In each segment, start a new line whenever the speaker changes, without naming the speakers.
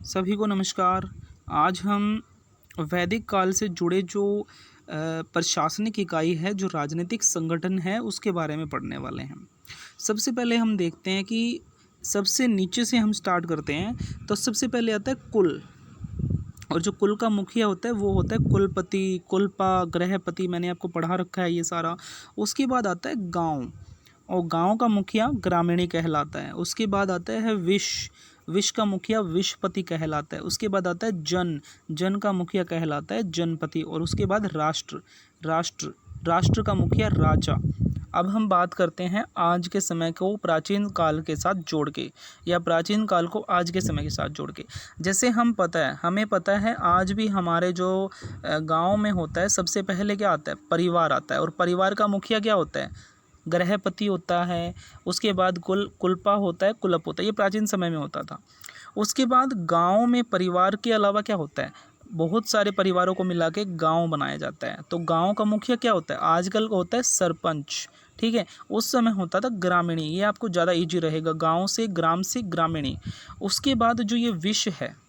सभी को नमस्कार। आज हम वैदिक काल से जुड़े जो प्रशासनिक इकाई है, जो राजनीतिक संगठन है, उसके बारे में पढ़ने वाले हैं। सबसे पहले हम देखते हैं कि सबसे नीचे से हम स्टार्ट करते हैं। तो सबसे पहले आता है कुल, और जो कुल का मुखिया होता है वो होता है कुलपति, कुलपा, गृहपति। मैंने आपको पढ़ा रखा है ये सारा। उसके बाद आता है गांव, और गांव का मुखिया ग्रामीणी कहलाता है। उसके बाद आता है विश का मुखिया विशपति कहलाता है। उसके बाद आता है जन का मुखिया कहलाता है जनपति। और उसके बाद राष्ट्र का मुखिया राजा। अब हम बात करते हैं आज के समय को प्राचीन काल के साथ जोड़ के, या प्राचीन काल को आज के समय के साथ जोड़ के। जैसे हमें पता है आज भी हमारे जो गांव में होता है, सबसे पहले क्या आता है? परिवार आता है। और परिवार का मुखिया क्या होता है? गृहपति होता है। उसके बाद कुलपा होता है, कुलप होता है। ये प्राचीन समय में होता था। उसके बाद गांव में परिवार के अलावा क्या होता है? बहुत सारे परिवारों को मिला के गाँव बनाया जाता है। तो गांव का मुखिया क्या होता है? आजकल का होता है सरपंच। ठीक है, उस समय होता था ग्रामीणी। ये आपको ज़्यादा इजी रहेगा, गांव से ग्राम से ग्रामीणी। उसके बाद जो ये विश है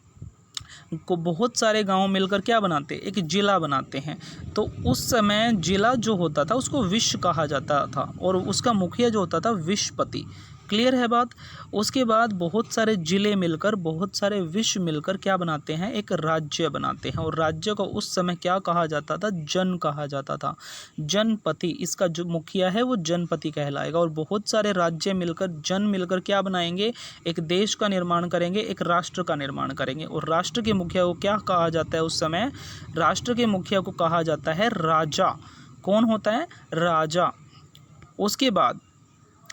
को बहुत सारे गांव मिलकर क्या बनाते हैं? एक जिला बनाते हैं। तो उस समय जिला जो होता था उसको विश कहा जाता था, और उसका मुखिया जो होता था विशपति। क्लियर है बात? उसके बाद बहुत सारे जिले मिलकर, बहुत सारे विश मिलकर क्या बनाते हैं? एक राज्य बनाते हैं। और राज्य को उस समय क्या कहा जाता था? जन कहा जाता था, जनपति। इसका जो मुखिया है वो जनपति कहलाएगा। और बहुत सारे राज्य मिलकर, जन मिलकर क्या बनाएंगे? एक देश का निर्माण करेंगे, एक राष्ट्र का निर्माण करेंगे। और राष्ट्र के मुखिया को क्या कहा जाता है उस समय? राष्ट्र के मुखिया को कहा जाता है राजा। कौन होता है? राजा। उसके बाद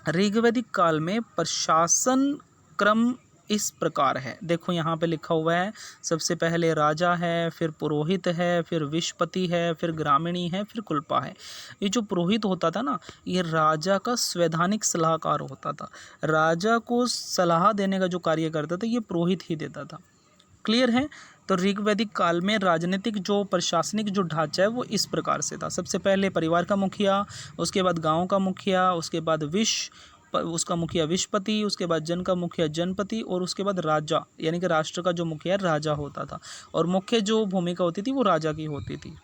ऋग्वैदिक काल में प्रशासन क्रम इस प्रकार है। देखो यहाँ पे लिखा हुआ है, सबसे पहले राजा है, फिर पुरोहित है, फिर विशपति है, फिर ग्रामीणी है, फिर कुलपा है। ये जो पुरोहित होता था ना, ये राजा का संवैधानिक सलाहकार होता था। राजा को सलाह देने का जो कार्य करता था, ये पुरोहित ही देता था। क्लियर है? तो ऋग्वैदिक काल में राजनीतिक जो प्रशासनिक जो ढांचा है वो इस प्रकार से था। सबसे पहले परिवार का मुखिया, उसके बाद गांव का मुखिया, उसके बाद उसका मुखिया विशपति, उसके बाद जन का मुखिया जनपति, और उसके बाद राजा, यानी कि राष्ट्र का जो मुखिया राजा होता था। और मुख्य जो भूमिका होती थी वो राजा की होती थी।